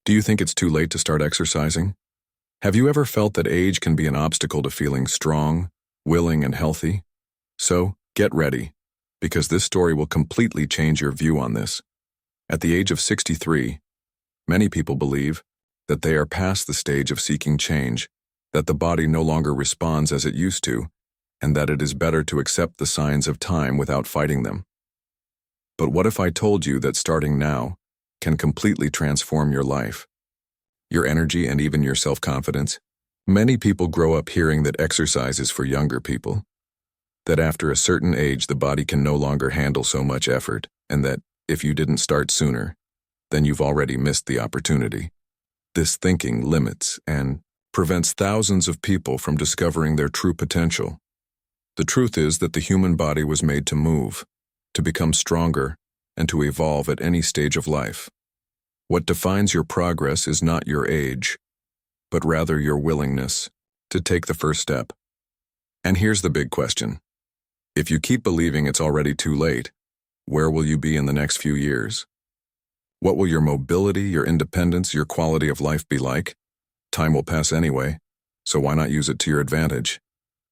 Do you think it's too late to start exercising? Have you ever felt that age can be an obstacle to feeling strong, willing, and healthy? So, get ready, because this story will completely change your view on this. At the age of 63, many people believe that they are past the stage of seeking change, that the body no longer responds as it used to, and that it is better to accept the signs of time without fighting them. But what if I told you that starting now can completely transform your life, your energy, and even your self-confidence? Many people grow up hearing that exercise is for younger people, that after a certain age the body can no longer handle so much effort, and that if you didn't start sooner, then you've already missed the opportunity. This thinking limits and prevents thousands of people from discovering their true potential. The truth is that the human body was made to move, to become stronger, and to evolve at any stage of life. What defines your progress is not your age, but rather your willingness to take the first step. And here's the big question. If you keep believing it's already too late, where will you be in the next few years? What will your mobility, your independence, your quality of life be like? Time will pass anyway, so why not use it to your advantage?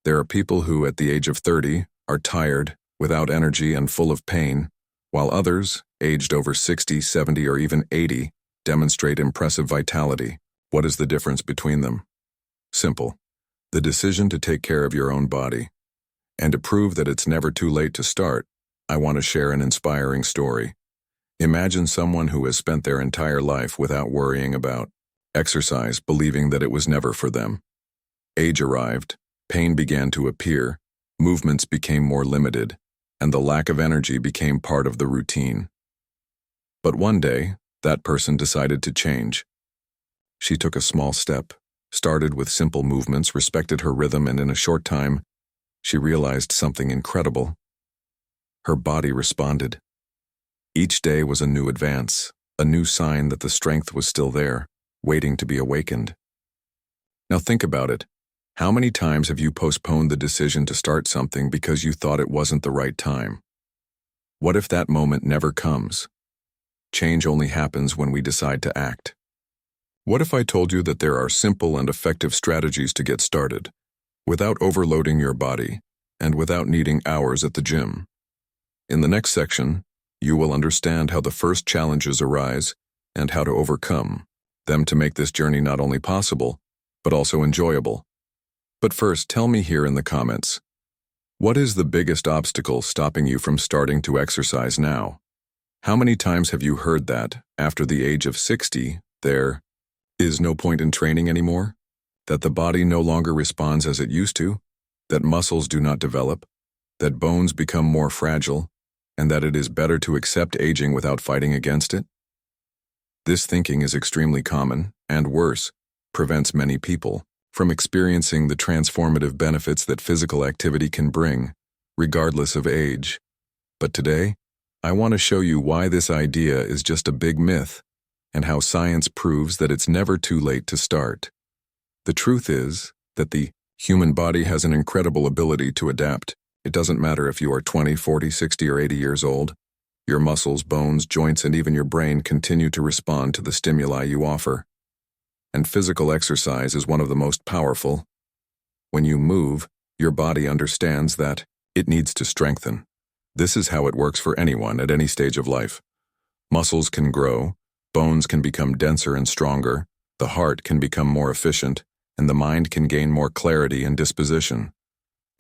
There are people who, at the age of 30, are tired, without energy, and full of pain, while others, aged over 60, 70, or even 80, demonstrate impressive vitality. What is the difference between them? Simple. The decision to take care of your own body. And to prove that it's never too late to start, I want to share an inspiring story. Imagine someone who has spent their entire life without worrying about exercise, believing that it was never for them. Age arrived, pain began to appear, movements became more limited, and the lack of energy became part of the routine. But one day, that person decided to change. She took a small step, started with simple movements, respected her rhythm, and in a short time, she realized something incredible. Her body responded. Each day was a new advance, a new sign that the strength was still there, waiting to be awakened. Now think about it. How many times have you postponed the decision to start something because you thought it wasn't the right time? What if that moment never comes? Change only happens when we decide to act. What if I told you that there are simple and effective strategies to get started, without overloading your body, and without needing hours at the gym? In the next section, you will understand how the first challenges arise and how to overcome them to make this journey not only possible, but also enjoyable. But first, tell me here in the comments, what is the biggest obstacle stopping you from starting to exercise now? How many times have you heard that, after the age of 60, there is no point in training anymore? That the body no longer responds as it used to? That muscles do not develop? That bones become more fragile? And that it is better to accept aging without fighting against it? This thinking is extremely common, and worse, prevents many people from experiencing the transformative benefits that physical activity can bring, regardless of age. But today, I want to show you why this idea is just a big myth, and how science proves that it's never too late to start. The truth is that the human body has an incredible ability to adapt. It doesn't matter if you are 20, 40, 60, or 80 years old. Your muscles, bones, joints, and even your brain continue to respond to the stimuli you offer. And physical exercise is one of the most powerful. When you move, your body understands that it needs to strengthen. This is how it works for anyone at any stage of life. Muscles can grow, bones can become denser and stronger, the heart can become more efficient, and the mind can gain more clarity and disposition.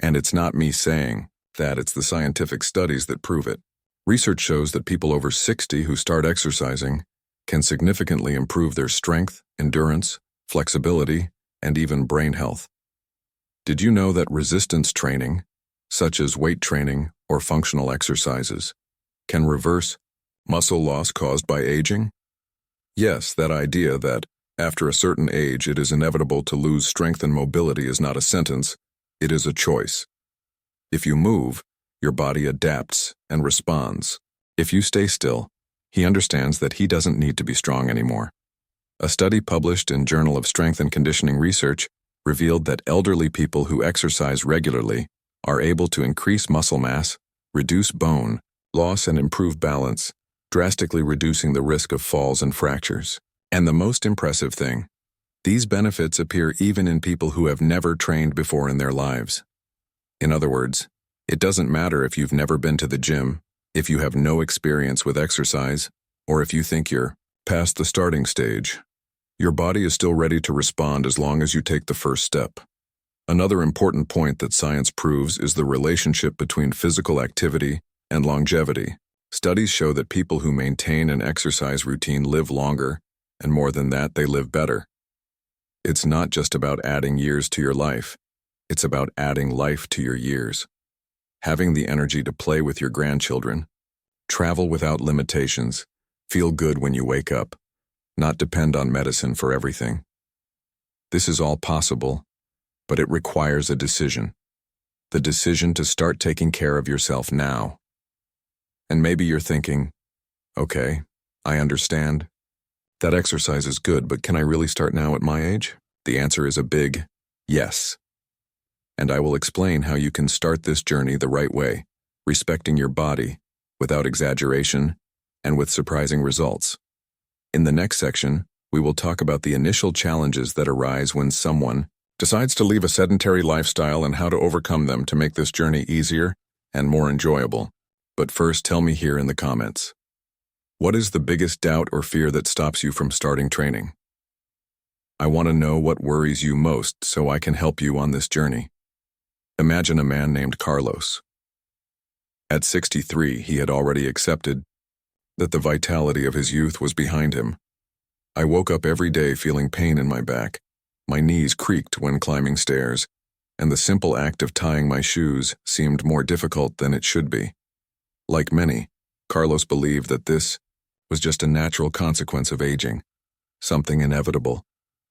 And it's not me saying that, it's the scientific studies that prove it. Research shows that people over 60 who start exercising can significantly improve their strength, endurance, flexibility, and even brain health. Did you know that resistance training, such as weight training or functional exercises, can reverse muscle loss caused by aging? Yes, that idea that after a certain age it is inevitable to lose strength and mobility is not a sentence, it is a choice. If you move, your body adapts and responds. If you stay still, he understands that he doesn't need to be strong anymore. A study published in Journal of Strength and Conditioning Research revealed that elderly people who exercise regularly are able to increase muscle mass, reduce bone loss, and improve balance, drastically reducing the risk of falls and fractures. And the most impressive thing, these benefits appear even in people who have never trained before in their lives. In other words, it doesn't matter if you've never been to the gym, if you have no experience with exercise, or if you think you're past the starting stage. Your body is still ready to respond as long as you take the first step. Another important point that science proves is the relationship between physical activity and longevity. Studies show that people who maintain an exercise routine live longer, and more than that, they live better. It's not just about adding years to your life, it's about adding life to your years. Having the energy to play with your grandchildren, travel without limitations, feel good when you wake up, not depend on medicine for everything. This is all possible, but it requires a decision. The decision to start taking care of yourself now. And maybe you're thinking, okay, I understand. That exercise is good, but can I really start now at my age? The answer is a big yes. And I will explain how you can start this journey the right way, respecting your body, without exaggeration, and with surprising results. In the next section, we will talk about the initial challenges that arise when someone decides to leave a sedentary lifestyle and how to overcome them to make this journey easier and more enjoyable. But first, tell me here in the comments. What is the biggest doubt or fear that stops you from starting training? I want to know what worries you most so I can help you on this journey. Imagine a man named Carlos. At 63, he had already accepted that the vitality of his youth was behind him. I woke up every day feeling pain in my back. My knees creaked when climbing stairs, and the simple act of tying my shoes seemed more difficult than it should be. Like many, Carlos believed that this was just a natural consequence of aging, something inevitable,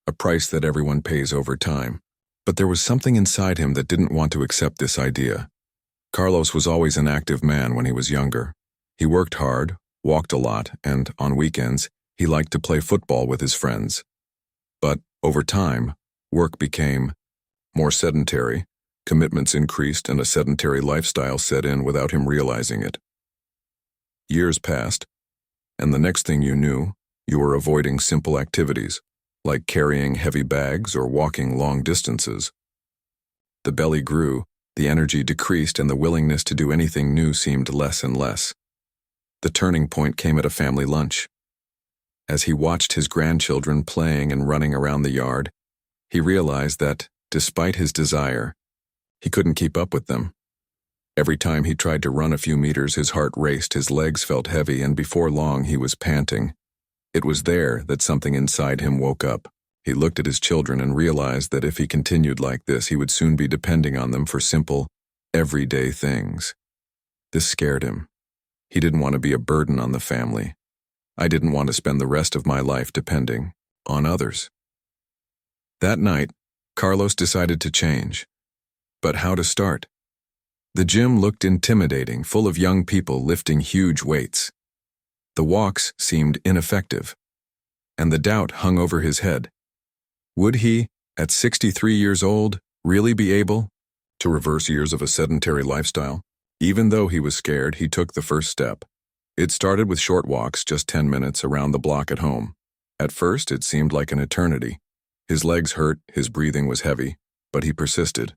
a price that everyone pays over time. But there was something inside him that didn't want to accept this idea. Carlos was always an active man when he was younger. He worked hard, walked a lot, and, on weekends, he liked to play football with his friends. But, over time, work became more sedentary, commitments increased, and a sedentary lifestyle set in without him realizing it. Years passed, and the next thing you knew, you were avoiding simple activities, like carrying heavy bags or walking long distances. The belly grew, the energy decreased, and the willingness to do anything new seemed less and less. The turning point came at a family lunch. As he watched his grandchildren playing and running around the yard, he realized that, despite his desire, he couldn't keep up with them. Every time he tried to run a few meters, his heart raced, his legs felt heavy, and before long he was panting. It was there that something inside him woke up. He looked at his children and realized that if he continued like this, he would soon be depending on them for simple, everyday things. This scared him. He didn't want to be a burden on the family. I didn't want to spend the rest of my life depending on others. That night, Carlos decided to change. But how to start? The gym looked intimidating, full of young people lifting huge weights. The walks seemed ineffective, and the doubt hung over his head. Would he, at 63 years old, really be able to reverse years of a sedentary lifestyle? Even though he was scared, he took the first step. It started with short walks, just 10 minutes around the block at home. At first, it seemed like an eternity. His legs hurt, his breathing was heavy, but he persisted.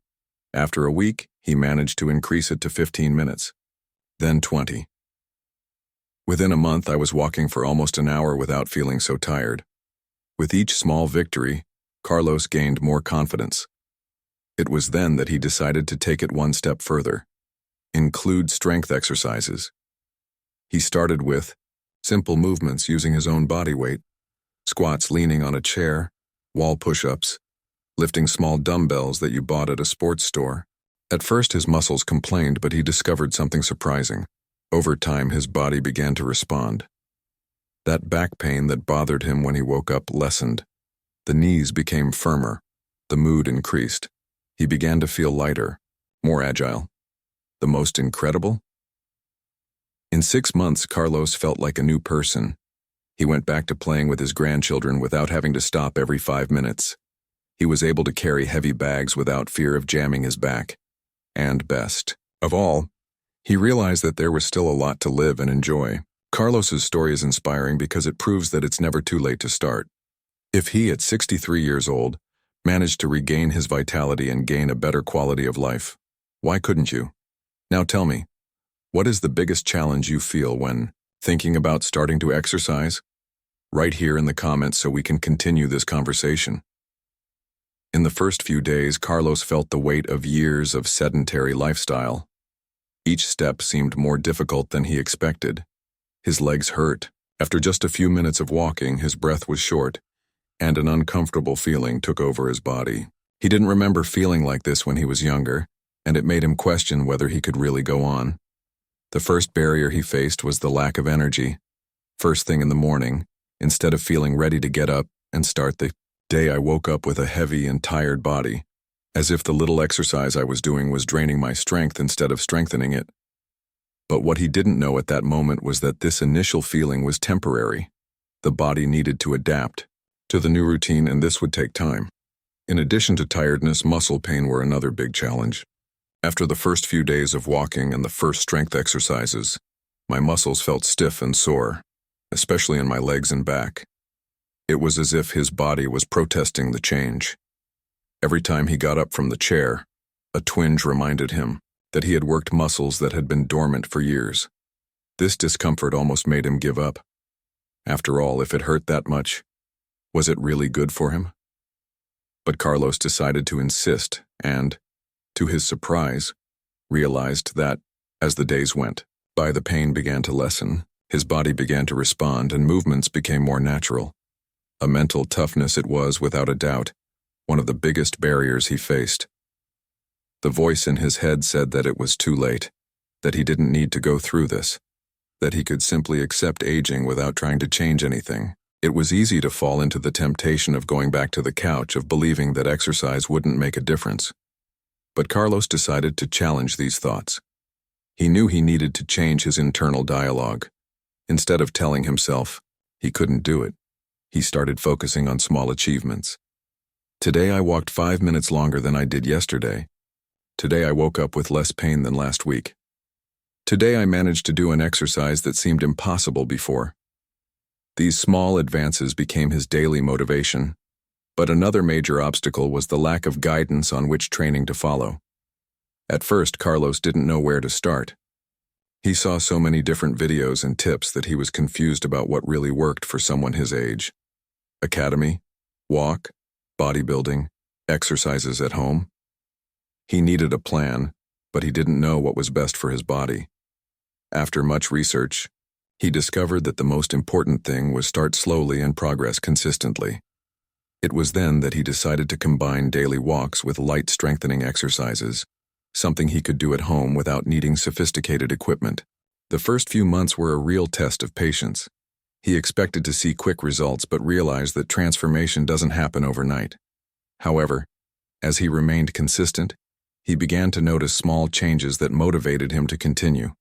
After a week, he managed to increase it to 15 minutes, then 20. Within a month, I was walking for almost an hour without feeling so tired. With each small victory, Carlos gained more confidence. It was then that he decided to take it one step further. Include strength exercises. He started with simple movements using his own body weight, squats leaning on a chair, wall push-ups, lifting small dumbbells that you bought at a sports store. At first his muscles complained, but he discovered something surprising. Over time his body began to respond. That back pain that bothered him when he woke up lessened. The knees became firmer. The mood increased. He began to feel lighter, more agile. The most incredible? In 6 months, Carlos felt like a new person. He went back to playing with his grandchildren without having to stop every 5 minutes. He was able to carry heavy bags without fear of jamming his back. And best of all, he realized that there was still a lot to live and enjoy. Carlos's story is inspiring because it proves that it's never too late to start. If he, at 63 years old, managed to regain his vitality and gain a better quality of life, why couldn't you? Now tell me, what is the biggest challenge you feel when thinking about starting to exercise? Write here in the comments so we can continue this conversation. In the first few days, Carlos felt the weight of years of sedentary lifestyle. Each step seemed more difficult than he expected. His legs hurt. After just a few minutes of walking, his breath was short, and an uncomfortable feeling took over his body. He didn't remember feeling like this when he was younger, and it made him question whether he could really go on. The first barrier he faced was the lack of energy. First thing in the morning, instead of feeling ready to get up and start the day, I woke up with a heavy and tired body, as if the little exercise I was doing was draining my strength instead of strengthening it. But what he didn't know at that moment was that this initial feeling was temporary. The body needed to adapt to the new routine, and this would take time. In addition to tiredness, muscle pain were another big challenge. After the first few days of walking and the first strength exercises, my muscles felt stiff and sore, especially in my legs and back. It was as if his body was protesting the change. Every time he got up from the chair, a twinge reminded him that he had worked muscles that had been dormant for years. This discomfort almost made him give up. After all, if it hurt that much, was it really good for him? But Carlos decided to insist and, to his surprise, realized that, as the days went by, the pain began to lessen, his body began to respond, and movements became more natural. A mental toughness it was, without a doubt, one of the biggest barriers he faced. The voice in his head said that it was too late, that he didn't need to go through this, that he could simply accept aging without trying to change anything. It was easy to fall into the temptation of going back to the couch, of believing that exercise wouldn't make a difference. But Carlos decided to challenge these thoughts. He knew he needed to change his internal dialogue. Instead of telling himself he couldn't do it, he started focusing on small achievements. Today I walked 5 minutes longer than I did yesterday. Today I woke up with less pain than last week. Today I managed to do an exercise that seemed impossible before. These small advances became his daily motivation. But another major obstacle was the lack of guidance on which training to follow. At first, Carlos didn't know where to start. He saw so many different videos and tips that he was confused about what really worked for someone his age. Academy, walk, bodybuilding, exercises at home. He needed a plan, but he didn't know what was best for his body. After much research, he discovered that the most important thing was start slowly and progress consistently. It was then that he decided to combine daily walks with light strengthening exercises, something he could do at home without needing sophisticated equipment. The first few months were a real test of patience. He expected to see quick results, but realized that transformation doesn't happen overnight. However, as he remained consistent, he began to notice small changes that motivated him to continue.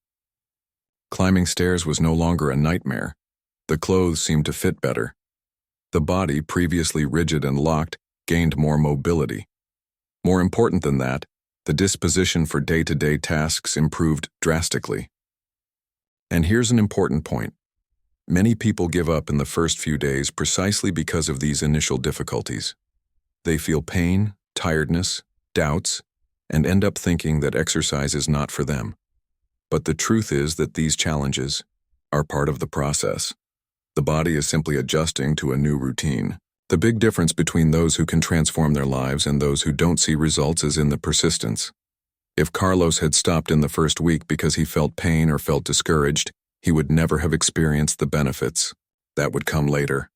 Climbing stairs was no longer a nightmare. The clothes seemed to fit better. The body, previously rigid and locked, gained more mobility. More important than that, the disposition for day-to-day tasks improved drastically. And here's an important point. Many people give up in the first few days precisely because of these initial difficulties. They feel pain, tiredness, doubts, and end up thinking that exercise is not for them. But the truth is that these challenges are part of the process. The body is simply adjusting to a new routine. The big difference between those who can transform their lives and those who don't see results is in the persistence. If Carlos had stopped in the first week because he felt pain or felt discouraged, he would never have experienced the benefits. That would come later.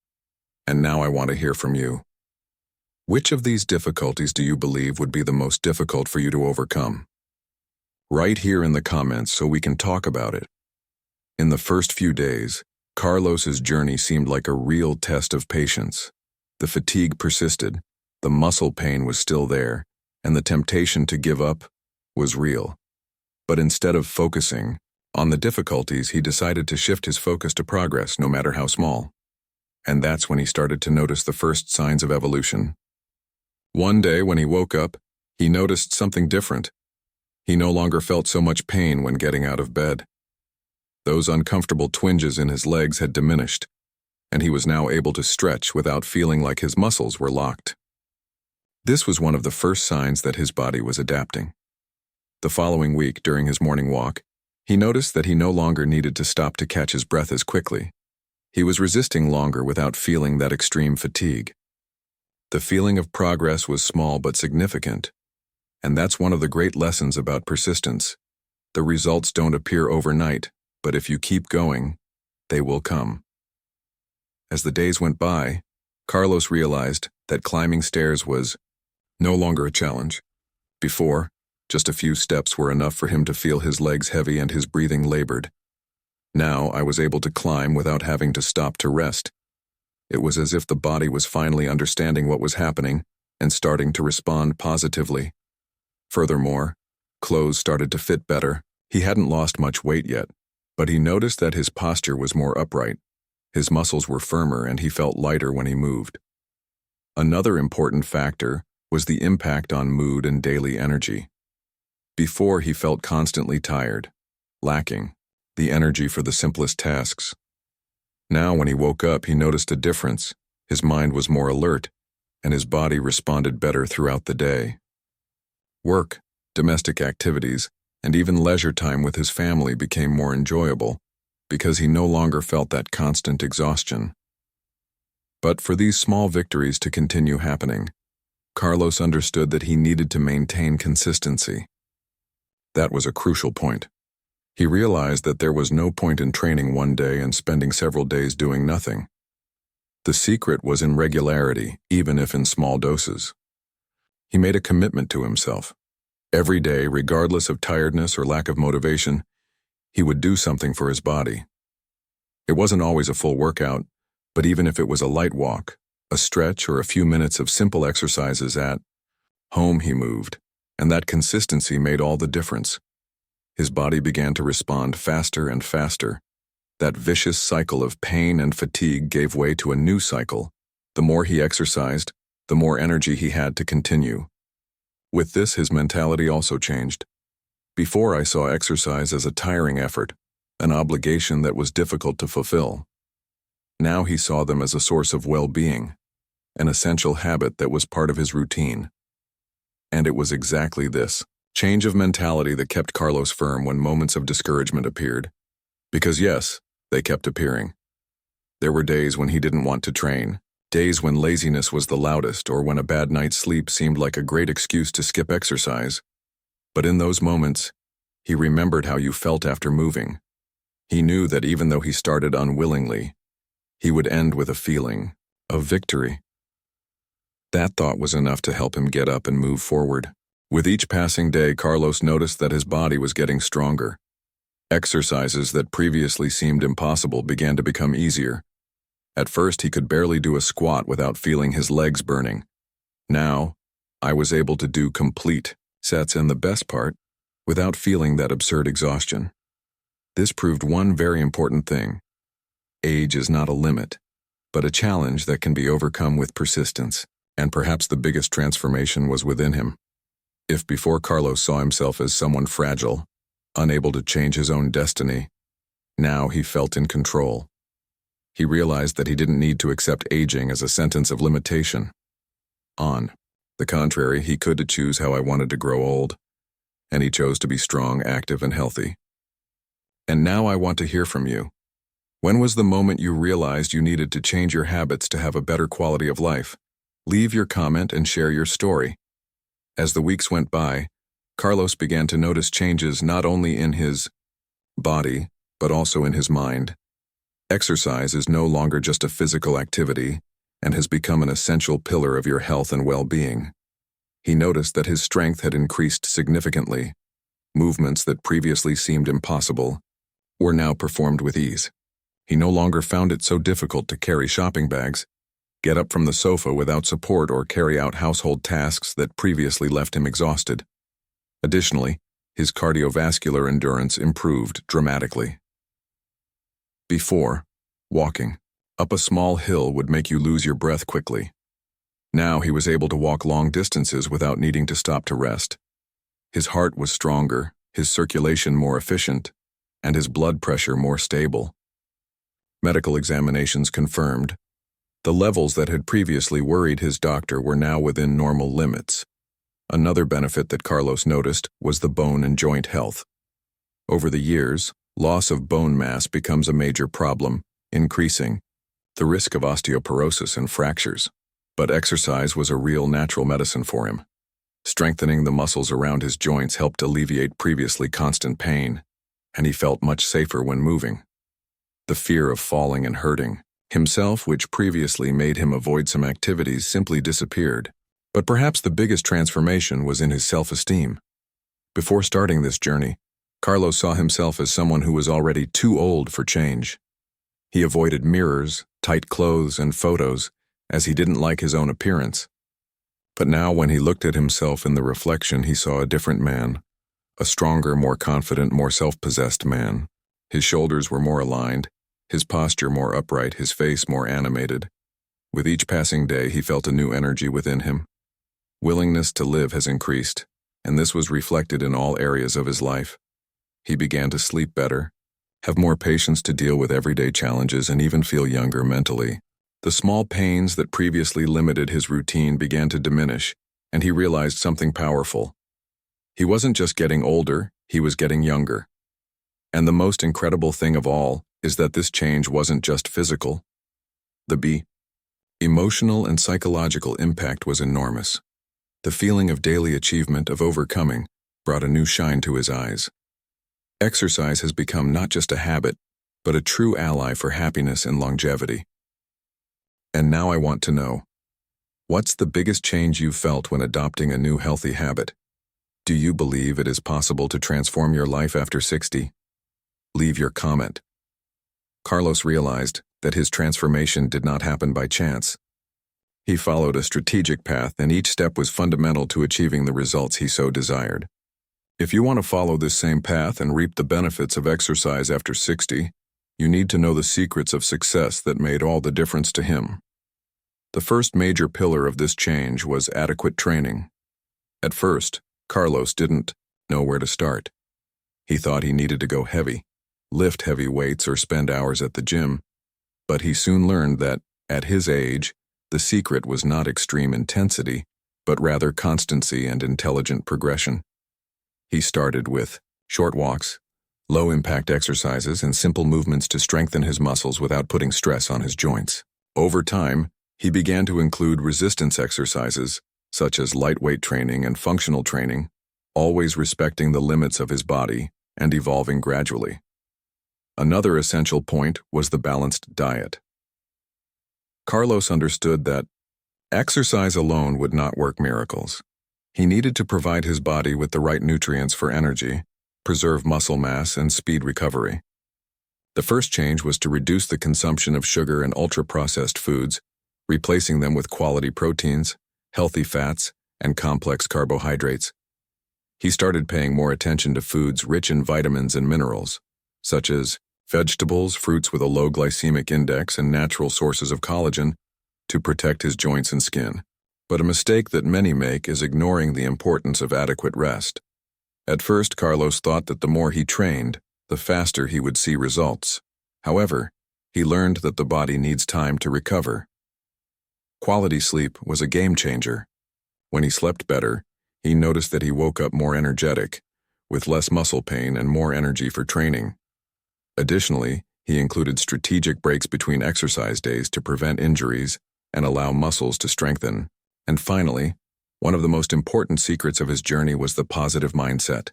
And now I want to hear from you. Which of these difficulties do you believe would be the most difficult for you to overcome? Write here in the comments so we can talk about it. In the first few days, Carlos's journey seemed like a real test of patience. The fatigue persisted, the muscle pain was still there, and the temptation to give up was real. But instead of focusing on the difficulties, he decided to shift his focus to progress, no matter how small. And that's when he started to notice the first signs of evolution. One day when he woke up, he noticed something different. He no longer felt so much pain when getting out of bed. Those uncomfortable twinges in his legs had diminished, and he was now able to stretch without feeling like his muscles were locked. This was one of the first signs that his body was adapting. The following week, during his morning walk, he noticed that he no longer needed to stop to catch his breath as quickly. He was resisting longer without feeling that extreme fatigue. The feeling of progress was small but significant, and that's one of the great lessons about persistence. The results don't appear overnight, but if you keep going, they will come. As the days went by, Carlos realized that climbing stairs was no longer a challenge. Before, just a few steps were enough for him to feel his legs heavy and his breathing labored. Now I was able to climb without having to stop to rest. It was as if the body was finally understanding what was happening and starting to respond positively. Furthermore, clothes started to fit better. He hadn't lost much weight yet, but he noticed that his posture was more upright. His muscles were firmer and he felt lighter when he moved. Another important factor was the impact on mood and daily energy. Before, he felt constantly tired, lacking the energy for the simplest tasks. Now, when he woke up, he noticed a difference. His mind was more alert, and his body responded better throughout the day. Work, domestic activities, and even leisure time with his family became more enjoyable because he no longer felt that constant exhaustion. But for these small victories to continue happening, Carlos understood that he needed to maintain consistency. That was a crucial point. He realized that there was no point in training one day and spending several days doing nothing. The secret was in regularity, even if in small doses. He made a commitment to himself. Every day, regardless of tiredness or lack of motivation, he would do something for his body. It wasn't always a full workout, but even if it was a light walk, a stretch, or a few minutes of simple exercises at home, he moved, and that consistency made all the difference. His body began to respond faster and faster. That vicious cycle of pain and fatigue gave way to a new cycle. The more he exercised, the more energy he had to continue. With this, his mentality also changed. Before, I saw exercise as a tiring effort, an obligation that was difficult to fulfill. Now he saw them as a source of well-being, an essential habit that was part of his routine. And it was exactly this change of mentality that kept Carlos firm when moments of discouragement appeared. Because yes, they kept appearing. There were days when he didn't want to train, days when laziness was the loudest or when a bad night's sleep seemed like a great excuse to skip exercise. But in those moments, he remembered how you felt after moving. He knew that even though he started unwillingly, he would end with a feeling of victory. That thought was enough to help him get up and move forward. With each passing day, Carlos noticed that his body was getting stronger. Exercises that previously seemed impossible began to become easier. At first, he could barely do a squat without feeling his legs burning. Now, I was able to do complete sets, and the best part, without feeling that absurd exhaustion. This proved one very important thing. Age is not a limit, but a challenge that can be overcome with persistence, and perhaps the biggest transformation was within him. If before Carlos saw himself as someone fragile, unable to change his own destiny, now he felt in control. He realized that he didn't need to accept aging as a sentence of limitation. On the contrary, he could choose how I wanted to grow old, and he chose to be strong, active, and healthy. And now I want to hear from you. When was the moment you realized you needed to change your habits to have a better quality of life? Leave your comment and share your story. As the weeks went by, Carlos began to notice changes not only in his body, but also in his mind. Exercise is no longer just a physical activity and has become an essential pillar of your health and well-being. He noticed that his strength had increased significantly. Movements that previously seemed impossible were now performed with ease. He no longer found it so difficult to carry shopping bags, get up from the sofa without support, or carry out household tasks that previously left him exhausted. Additionally, his cardiovascular endurance improved dramatically. Before, walking up a small hill would make you lose your breath quickly. Now he was able to walk long distances without needing to stop to rest. His heart was stronger, his circulation more efficient, and his blood pressure more stable. Medical examinations confirmed the levels that had previously worried his doctor were now within normal limits. Another benefit that Carlos noticed was the bone and joint health. Over the years, loss of bone mass becomes a major problem, increasing the risk of osteoporosis and fractures. But exercise was a real natural medicine for him. Strengthening the muscles around his joints helped alleviate previously constant pain, and he felt much safer when moving. The fear of falling and hurting himself, which previously made him avoid some activities, simply disappeared. But perhaps the biggest transformation was in his self-esteem. Before starting this journey, Carlos saw himself as someone who was already too old for change. He avoided mirrors, tight clothes, and photos, as he didn't like his own appearance. But now when he looked at himself in the reflection, he saw a different man, a stronger, more confident, more self-possessed man. His shoulders were more aligned, his posture more upright, his face more animated. With each passing day, he felt a new energy within him. Willingness to live has increased, and this was reflected in all areas of his life. He began to sleep better, have more patience to deal with everyday challenges, and even feel younger mentally. The small pains that previously limited his routine began to diminish, and he realized something powerful. He wasn't just getting older, he was getting younger. And the most incredible thing of all is that this change wasn't just physical. The emotional and psychological impact was enormous. The feeling of daily achievement, of overcoming, brought a new shine to his eyes. Exercise has become not just a habit, but a true ally for happiness and longevity. And now I want to know, what's the biggest change you've felt when adopting a new healthy habit? Do you believe it is possible to transform your life after 60? Leave your comment. Carlos realized that his transformation did not happen by chance. He followed a strategic path, and each step was fundamental to achieving the results he so desired. If you want to follow this same path and reap the benefits of exercise after 60, you need to know the secrets of success that made all the difference to him. The first major pillar of this change was adequate training. At first, Carlos didn't know where to start. He thought he needed to go heavy, lift heavy weights, or spend hours at the gym. But he soon learned that, at his age, the secret was not extreme intensity, but rather constancy and intelligent progression. He started with short walks, low-impact exercises, and simple movements to strengthen his muscles without putting stress on his joints. Over time, he began to include resistance exercises, such as lightweight training and functional training, always respecting the limits of his body and evolving gradually. Another essential point was the balanced diet. Carlos understood that exercise alone would not work miracles. He needed to provide his body with the right nutrients for energy, preserve muscle mass, and speed recovery. The first change was to reduce the consumption of sugar and ultra-processed foods, replacing them with quality proteins, healthy fats, and complex carbohydrates. He started paying more attention to foods rich in vitamins and minerals, such as vegetables, fruits with a low glycemic index, and natural sources of collagen, to protect his joints and skin. But a mistake that many make is ignoring the importance of adequate rest. At first, Carlos thought that the more he trained, the faster he would see results. However, he learned that the body needs time to recover. Quality sleep was a game changer. When he slept better, he noticed that he woke up more energetic, with less muscle pain and more energy for training. Additionally, he included strategic breaks between exercise days to prevent injuries and allow muscles to strengthen. And finally, one of the most important secrets of his journey was the positive mindset.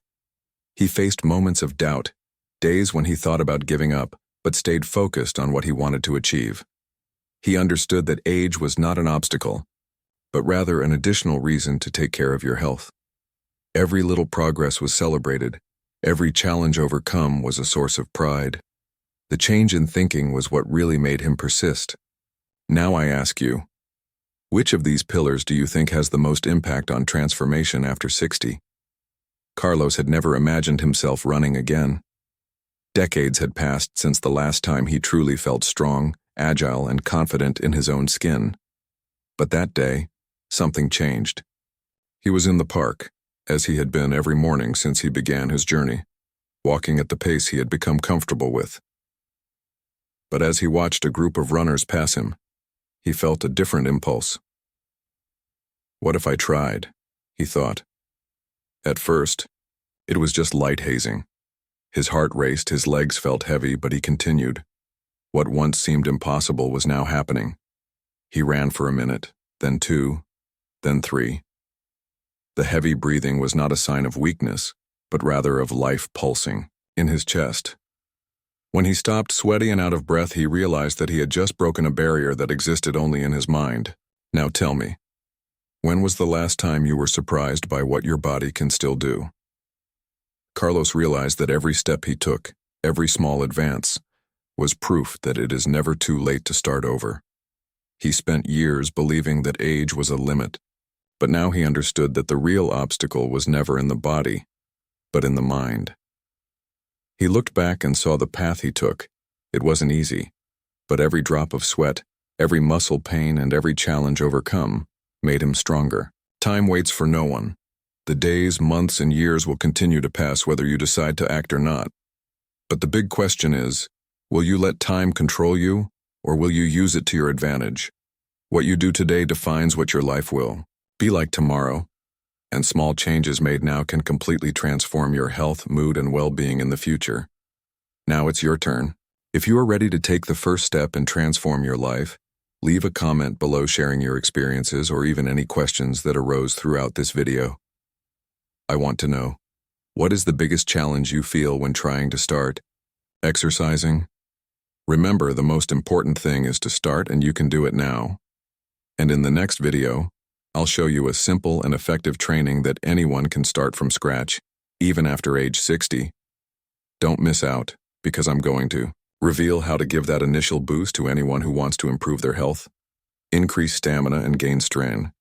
He faced moments of doubt, days when he thought about giving up, but stayed focused on what he wanted to achieve. He understood that age was not an obstacle, but rather an additional reason to take care of your health. Every little progress was celebrated. Every challenge overcome was a source of pride. The change in thinking was what really made him persist. Now I ask you, which of these pillars do you think has the most impact on transformation after 60? Carlos had never imagined himself running again. Decades had passed since the last time he truly felt strong, agile, and confident in his own skin. But that day, something changed. He was in the park, as he had been every morning since he began his journey, walking at the pace he had become comfortable with. But as he watched a group of runners pass him, he felt a different impulse. What if I tried? He thought. At first, it was just light hazing. His heart raced, his legs felt heavy, but he continued. What once seemed impossible was now happening. He ran for a minute, then 2, then 3. The heavy breathing was not a sign of weakness, but rather of life pulsing in his chest. When he stopped, sweaty and out of breath, he realized that he had just broken a barrier that existed only in his mind. Now tell me, when was the last time you were surprised by what your body can still do? Carlos realized that every step he took, every small advance, was proof that it is never too late to start over. He spent years believing that age was a limit, but now he understood that the real obstacle was never in the body, but in the mind. He looked back and saw the path he took. It wasn't easy, but every drop of sweat, every muscle pain, and every challenge overcome made him stronger. Time waits for no one. The days, months, and years will continue to pass whether you decide to act or not. But the big question is, will you let time control you, or will you use it to your advantage? What you do today defines what your life will be like tomorrow, and small changes made now can completely transform your health, mood, and well-being in the future. Now it's your turn. If you are ready to take the first step and transform your life, leave a comment below sharing your experiences or even any questions that arose throughout this video. I want to know, what is the biggest challenge you feel when trying to start exercising? Remember, the most important thing is to start, and you can do it now. And in the next video, I'll show you a simple and effective training that anyone can start from scratch, even after age 60. Don't miss out, because I'm going to reveal how to give that initial boost to anyone who wants to improve their health, increase stamina, and gain strength.